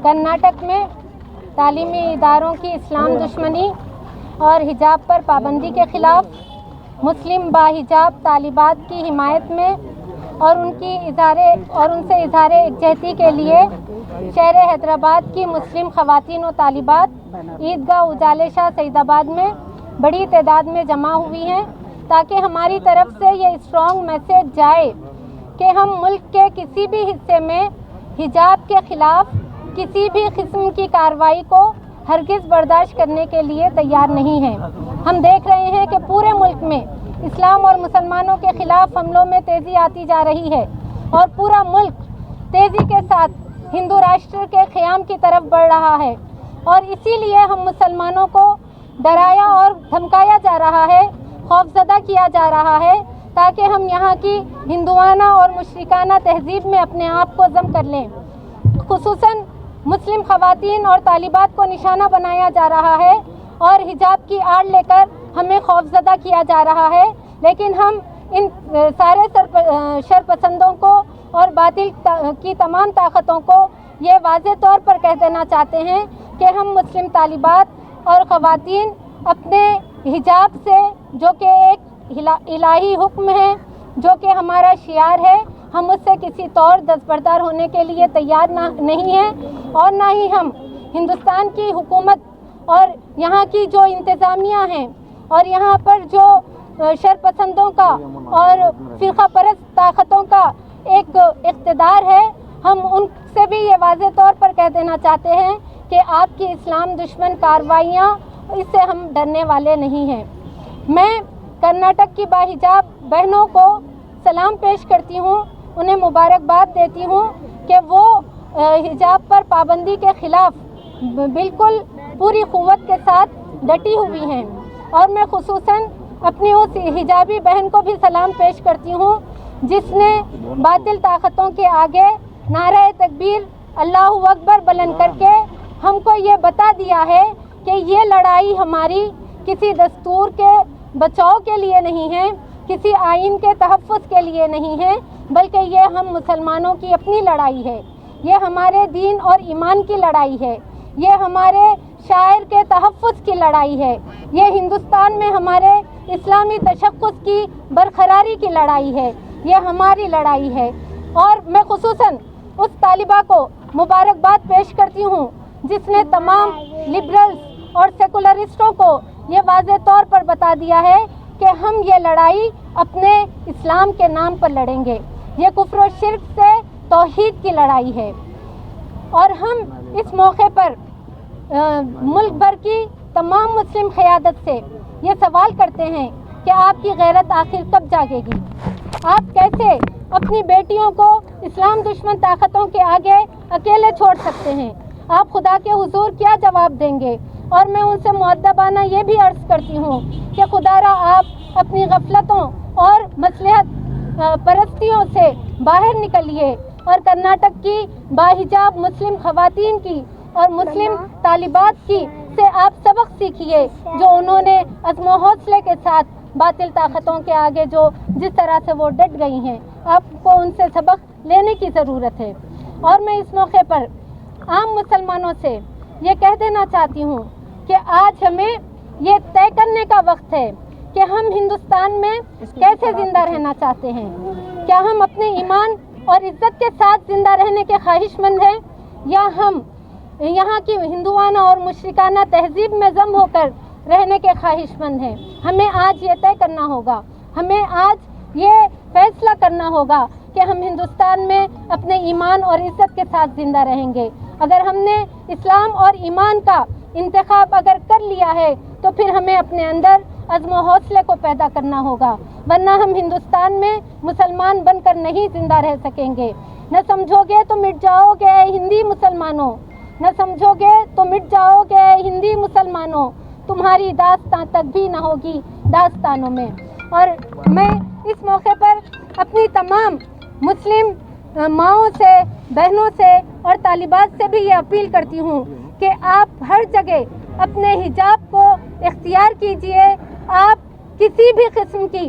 کرناٹک میں تعلیمی اداروں کی اسلام دشمنی اور حجاب پر پابندی کے خلاف مسلم باحجاب طالبات کی حمایت میں اور ان سے اظہار یکجہتی کے لیے شہر حیدرآباد کی مسلم خواتین و طالبات عیدگاہ اجالے شاہ سعید آباد میں بڑی تعداد میں جمع ہوئی ہیں تاکہ ہماری طرف سے یہ اسٹرانگ میسیج جائے کہ ہم ملک کے کسی بھی حصے میں حجاب کے خلاف کسی بھی قسم کی کارروائی کو ہرگز برداشت کرنے کے لیے تیار نہیں ہیں۔ ہم دیکھ رہے ہیں کہ پورے ملک میں اسلام اور مسلمانوں کے خلاف حملوں میں تیزی آتی جا رہی ہے اور پورا ملک تیزی کے ساتھ ہندو راشٹر کے قیام کی طرف بڑھ رہا ہے، اور اسی لیے ہم مسلمانوں کو ڈرایا اور دھمکایا جا رہا ہے، خوفزدہ کیا جا رہا ہے تاکہ ہم یہاں کی ہندوانہ اور مشرکانہ تہذیب میں اپنے آپ کو ضم کر لیں۔ خصوصاً مسلم خواتین اور طالبات کو نشانہ بنایا جا رہا ہے اور حجاب کی آڑ لے کر ہمیں خوفزدہ کیا جا رہا ہے، لیکن ہم ان سارے شرپسندوں کو اور باطل کی تمام طاقتوں کو یہ واضح طور پر کہہ دینا چاہتے ہیں کہ ہم مسلم طالبات اور خواتین اپنے حجاب سے، جو کہ ایک الہی حکم ہے، جو کہ ہمارا شعار ہے، ہم اس سے کسی طور دستبردار ہونے کے لیے تیار نہیں ہیں، اور نہ ہی ہم ہندوستان کی حکومت اور یہاں کی جو انتظامیہ ہیں اور یہاں پر جو شرپسندوں کا اور فرقہ پرست طاقتوں کا ایک اقتدار ہے، ہم ان سے بھی یہ واضح طور پر کہہ دینا چاہتے ہیں کہ آپ کی اسلام دشمن کارروائیاں، اس سے ہم ڈرنے والے نہیں ہیں۔ میں کرناٹک کی باحجاب بہنوں کو سلام پیش کرتی ہوں، انہیں مبارکباد دیتی ہوں کہ وہ حجاب پر پابندی کے خلاف بالکل پوری قوت کے ساتھ ڈٹی ہوئی ہیں، اور میں خصوصاً اپنی اس حجابی بہن کو بھی سلام پیش کرتی ہوں جس نے باطل طاقتوں کے آگے نعرہ تکبیر اللہ اکبر بلند کر کے ہم کو یہ بتا دیا ہے کہ یہ لڑائی ہماری کسی دستور کے بچاؤ کے لیے نہیں ہے، کسی آئین کے تحفظ کے لیے نہیں ہے، بلکہ یہ ہم مسلمانوں کی اپنی لڑائی ہے، یہ ہمارے دین اور ایمان کی لڑائی ہے، یہ ہمارے شاعر کے تحفظ کی لڑائی ہے، یہ ہندوستان میں ہمارے اسلامی تشخص کی برقراری کی لڑائی ہے، یہ ہماری لڑائی ہے۔ اور میں خصوصاً اس طالبہ کو مبارکباد پیش کرتی ہوں جس نے تمام لبرلز اور سیکولرسٹوں کو یہ واضح طور پر بتا دیا ہے کہ ہم یہ لڑائی اپنے اسلام کے نام پر لڑیں گے، یہ کفر و شرک سے توحید کی لڑائی ہے۔ اور ہم اس موقع پر ملک بھر کی تمام مسلم قیادت سے یہ سوال کرتے ہیں کہ آپ کی غیرت آخر کب جاگے گی؟ آپ کیسے اپنی بیٹیوں کو اسلام دشمن طاقتوں کے آگے اکیلے چھوڑ سکتے ہیں؟ آپ خدا کے حضور کیا جواب دیں گے؟ اور میں ان سے مؤدبانہ یہ بھی عرض کرتی ہوں کہ خدا را آپ اپنی غفلتوں اور مصلحت پرستیوں سے باہر نکلیے اور کرناٹک کی باحجاب مسلم خواتین کی اور مسلم طالبات کی سے آپ سبق سیکھیے، جو انہوں نے عزم و حوصلے کے ساتھ باطل طاقتوں کے آگے جو جس طرح سے وہ ڈٹ گئی ہیں، آپ کو ان سے سبق لینے کی ضرورت ہے۔ اور میں اس موقع پر عام مسلمانوں سے یہ کہہ دینا چاہتی ہوں کہ آج ہمیں یہ طے کرنے کا وقت ہے کہ ہم ہندوستان میں کیسے زندہ رہنا چاہتے ہیں۔ کیا ہم اپنے ایمان اور عزت کے ساتھ زندہ رہنے کے خواہش مند ہیں، یا ہم یہاں کی ہندوانہ اور مشرکانہ تہذیب میں ضم ہو کر رہنے کے خواہش مند ہیں؟ ہمیں آج یہ طے کرنا ہوگا، ہمیں آج یہ فیصلہ کرنا ہوگا کہ ہم ہندوستان میں اپنے ایمان اور عزت کے ساتھ زندہ رہیں گے۔ اگر ہم نے اسلام اور ایمان کا انتخاب اگر کر لیا ہے تو پھر ہمیں اپنے اندر عزم و حوصلے کو پیدا کرنا ہوگا، ورنہ ہم ہندوستان میں مسلمان بن کر نہیں زندہ رہ سکیں گے۔ نہ سمجھو گے تو مٹ جاؤ گے ہندی مسلمانوں، نہ سمجھو گے تو مٹ جاؤ گے ہندی مسلمانوں، تمہاری داستان تک بھی نہ ہوگی داستانوں میں۔ اور میں اس موقع پر اپنی تمام مسلم ماؤں سے، بہنوں سے اور طالبات سے بھی یہ اپیل کرتی ہوں کہ آپ ہر جگہ اپنے حجاب کو اختیار کیجئے، آپ کسی بھی قسم کی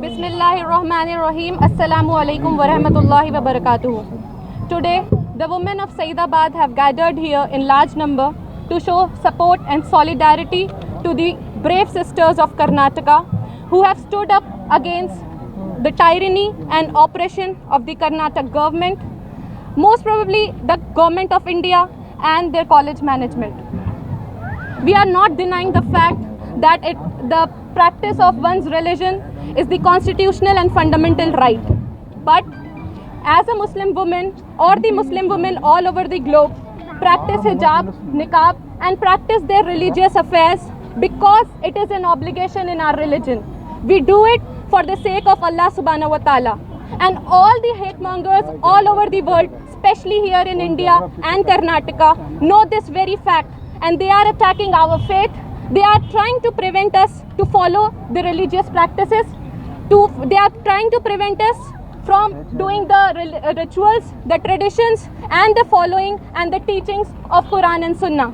Bismillahirrahmanirrahim. Assalamu alaikum wa rahmatullahi wa barakatuh. Today, the women of Saidabad have gathered here in large number to show support and solidarity to the brave sisters of Karnataka who have stood up against the tyranny and oppression of the Karnataka government, most probably the government of India and their college management. We are not denying the fact that the practice of one's religion is the constitutional and fundamental right. But as a Muslim woman or the Muslim women all over the globe practice hijab, niqab and practice their religious affairs because it is an obligation in our religion. We do it for the sake of Allah subhanahu wa ta'ala. And all the hate mongers all over the world, especially here in India and Karnataka, know this very fact and they are attacking our faith. They are trying to prevent us to follow the religious practices. They are trying to prevent us from doing the rituals, the traditions and the following and the teachings of Quran and Sunnah.